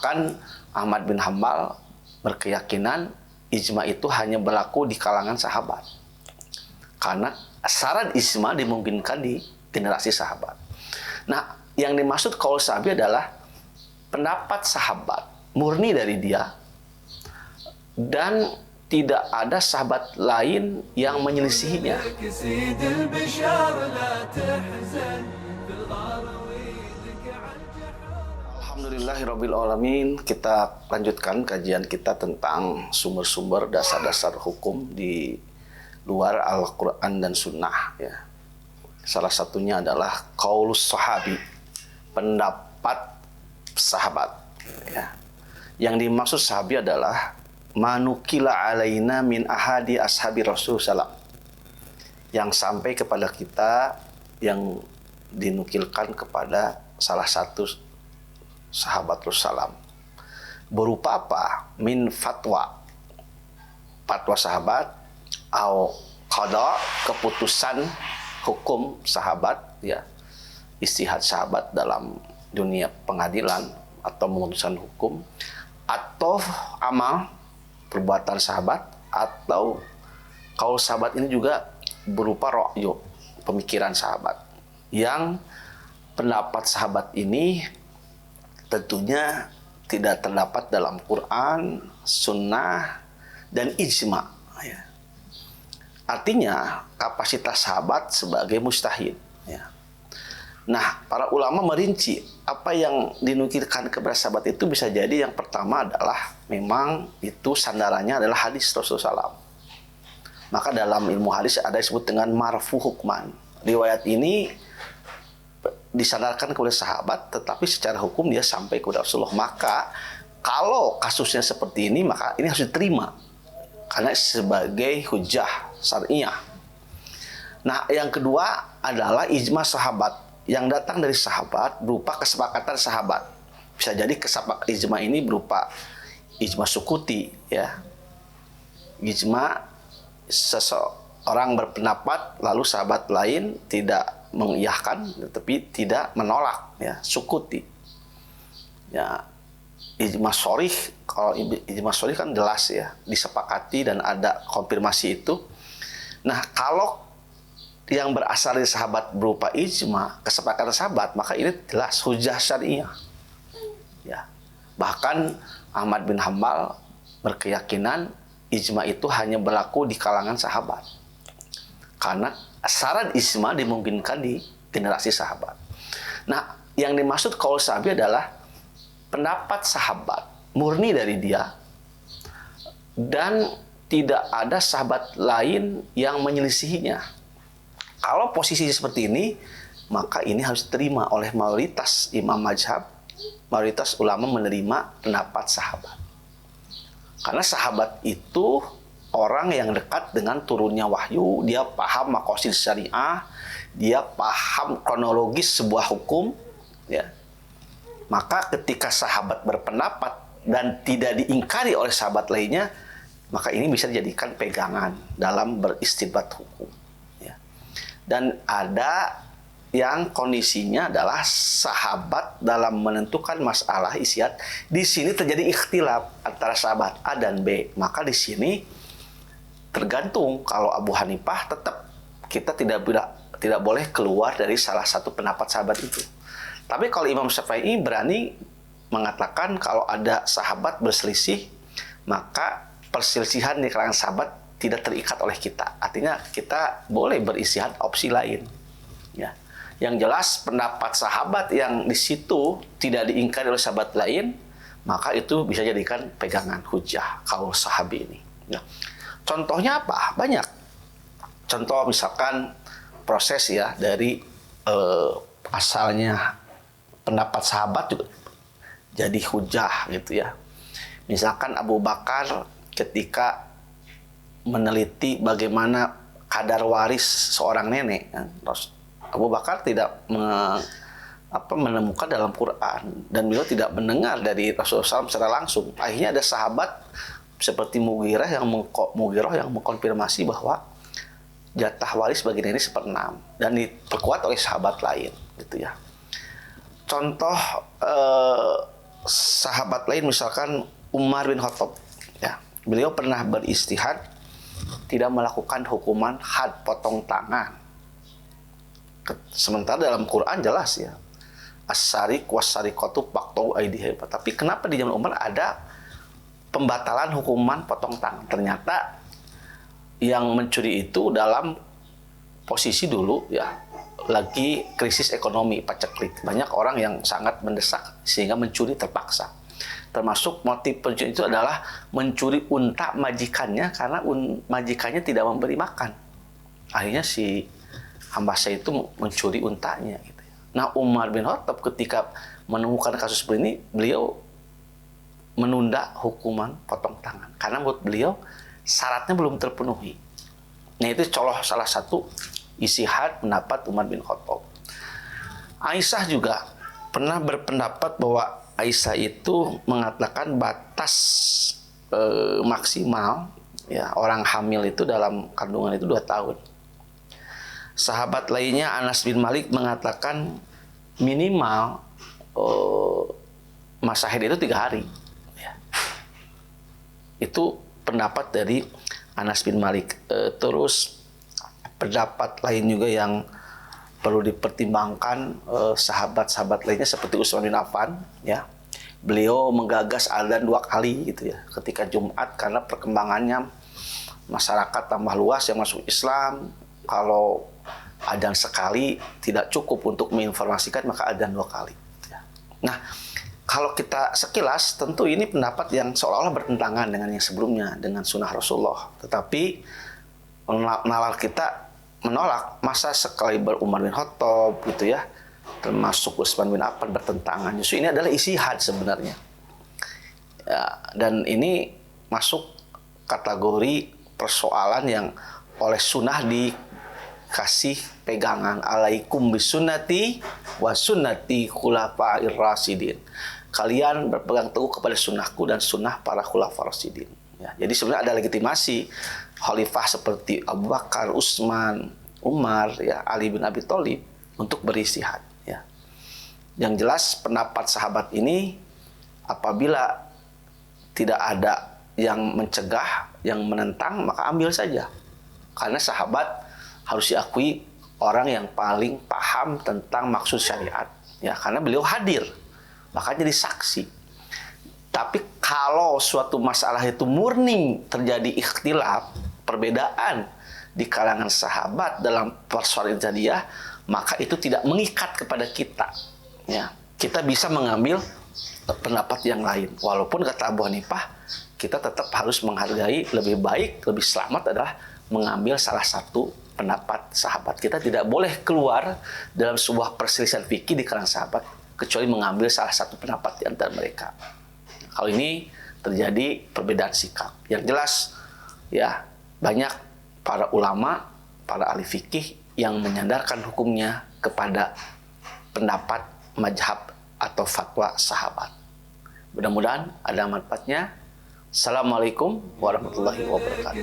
Bahkan Ahmad bin Hambal berkeyakinan ijma itu hanya berlaku di kalangan sahabat. Karena syarat ijma dimungkinkan di generasi sahabat. Nah, yang dimaksud qaul sahabi adalah pendapat sahabat murni dari dia dan tidak ada sahabat lain yang menyelisihinya. Alhamdulillahirabbil alamin. Kita lanjutkan kajian kita tentang sumber-sumber dasar-dasar hukum di luar Al-Qur'an dan Sunnah ya. Salah satunya adalah qaulus sahabi, pendapat sahabat ya. Yang dimaksud sahabi adalah manukila alaina min ahadi ashabi Rasul sallam, yang sampai kepada kita, yang dinukilkan kepada salah satu sahabat Rasulullah. Berupa apa? Min fatwa, fatwa sahabat, atau qada, keputusan hukum sahabat ya, istihad sahabat dalam dunia pengadilan atau memutuskan hukum, atau amal perbuatan sahabat, atau qaul sahabat ini juga berupa ra'yu, pemikiran sahabat. Yang pendapat sahabat ini tentunya tidak terdapat dalam Quran, Sunnah, dan ijma ya. Artinya kapasitas sahabat sebagai mujtahid ya. Nah, para ulama merinci apa yang dinukilkan kepada sahabat itu bisa jadi yang pertama adalah memang itu sandarannya adalah hadis Rasulullah SAW. Maka dalam ilmu hadis ada disebut dengan marfu hukman. Riwayat ini disandarkan kepada sahabat, tetapi secara hukum dia sampai kepada Rasulullah. Maka kalau kasusnya seperti ini, maka ini harus diterima karena sebagai hujjah syar'iyah. Nah, yang kedua adalah ijma sahabat yang datang dari sahabat berupa kesepakatan sahabat. Bisa jadi ijma ini berupa ijma sukuti ya. Ijma seseorang berpendapat lalu sahabat lain tidak mengiyahkan tetapi tidak menolak ya, sukuti. Ya, ijma shorih, kalau ijma shorih kan jelas ya, disepakati dan ada konfirmasi itu. Nah, kalau yang berasal dari sahabat berupa ijma, kesepakatan sahabat, maka ini jelas hujjah syariah. Ya. Bahkan Ahmad bin Hambal berkeyakinan ijma itu hanya berlaku di kalangan sahabat. Karena syarat ijma dimungkinkan di generasi sahabat. Nah, yang dimaksud qaul sahabi adalah pendapat sahabat murni dari dia dan tidak ada sahabat lain yang menyelisihinya. Kalau posisi seperti ini, maka ini harus diterima oleh mayoritas imam mazhab, mayoritas ulama menerima pendapat sahabat. Karena sahabat itu orang yang dekat dengan turunnya wahyu, dia paham maqasid syariah, dia paham kronologis sebuah hukum, ya. Maka ketika sahabat berpendapat dan tidak diingkari oleh sahabat lainnya, maka ini bisa dijadikan pegangan dalam beristinbat hukum. Dan ada yang kondisinya adalah sahabat dalam menentukan masalah ijtihad. Di sini terjadi ikhtilaf antara sahabat A dan B. Maka di sini tergantung. Kalau Abu Hanifah tetap kita tidak boleh keluar dari salah satu pendapat sahabat itu. Tapi kalau Imam Syafi'i berani mengatakan kalau ada sahabat berselisih, maka perselisihan di kalangan sahabat tidak terikat oleh kita. Artinya kita boleh beristihad opsi lain. Ya. Yang jelas pendapat sahabat yang di situ tidak diingkari oleh sahabat lain, maka itu bisa jadikan pegangan hujjah qaul sahabi ini. Ya. Contohnya apa? Banyak. Contoh misalkan proses ya dari asalnya pendapat sahabat juga jadi hujjah gitu ya. Misalkan Abu Bakar ketika meneliti bagaimana kadar waris seorang nenek, Abu Bakar tidak menemukan dalam Quran dan beliau tidak mendengar dari Rasulullah SAW secara langsung. Akhirnya ada sahabat seperti Mughirah yang mengkonfirmasi bahwa jatah waris bagi nenek 1/6 dan diperkuat oleh sahabat lain, gitu ya. Contoh sahabat lain misalkan Umar bin Khattab, ya, beliau pernah beristihad tidak melakukan hukuman had, potong tangan. Sementara dalam Quran jelas ya, as-sariq was-sariqatu faqta'u aydihim. Tapi kenapa di zaman Umar ada pembatalan hukuman potong tangan? Ternyata yang mencuri itu dalam posisi dulu ya lagi krisis ekonomi paceklik. Banyak orang yang sangat mendesak sehingga mencuri terpaksa. Termasuk motif pencuri itu adalah mencuri unta majikannya karena majikannya tidak memberi makan. Akhirnya si hamba saya itu mencuri untanya gitu. Nah, Umar bin Khattab ketika menemukan kasus seperti ini, beliau menunda hukuman potong tangan karena menurut beliau syaratnya belum terpenuhi. Nah, itu salah satu istihad pendapat Umar bin Khattab. Aisyah juga pernah berpendapat bahwa Aisyah itu mengatakan batas maksimal ya orang hamil itu dalam kandungan itu 2 tahun. Sahabat lainnya Anas bin Malik mengatakan minimal masa haid itu 3 hari. Ya. Itu pendapat dari Anas bin Malik. Terus pendapat lain juga yang perlu dipertimbangkan sahabat-sahabat lainnya seperti Utsman bin Affan, ya. Beliau menggagas adzan 2 kali gitu ya ketika Jumat karena perkembangannya masyarakat tambah luas yang masuk Islam. Kalau adzan sekali tidak cukup untuk menginformasikan, maka adzan 2 kali. Ya. Nah, kalau kita sekilas tentu ini pendapat yang seolah-olah bertentangan dengan yang sebelumnya, dengan sunnah Rasulullah. Tetapi nalar kita menolak, masa sekali Umar bin Khattab gitu ya, termasuk Utsman bin Affan bertentangan. Justru ini adalah istihad sebenarnya. Ya, dan ini masuk kategori persoalan yang oleh sunnah dikasih pegangan. Alaikum bisunnati wa sunnati khulafa'ir rasyidin. Kalian berpegang teguh kepada sunnahku dan sunnah para khulafa'ir rasyidin. Ya, jadi sebenarnya ada legitimasi khalifah seperti Abu Bakar, Utsman, Umar, ya, Ali bin Abi Thalib untuk beristihad. Ya. Yang jelas pendapat sahabat ini apabila tidak ada yang mencegah, yang menentang, maka ambil saja. Karena sahabat harus diakui orang yang paling paham tentang maksud syariat. Ya, karena beliau hadir, bahkan jadi saksi. Tapi kalau suatu masalah itu murni terjadi ikhtilaf, perbedaan di kalangan sahabat dalam persoalan jadiyah, maka itu tidak mengikat kepada kita. Ya, kita bisa mengambil pendapat yang lain. Walaupun kata Abu Hanifah, kita tetap harus menghargai, lebih baik, lebih selamat adalah mengambil salah satu pendapat sahabat. Kita tidak boleh keluar dalam sebuah perselisihan fikih di kalangan sahabat kecuali mengambil salah satu pendapat di antara mereka. Kalau ini terjadi perbedaan sikap. Yang jelas, ya banyak para ulama, para ahli fikih yang menyandarkan hukumnya kepada pendapat mazhab atau fatwa sahabat. Mudah-mudahan ada manfaatnya. Assalamualaikum warahmatullahi wabarakatuh.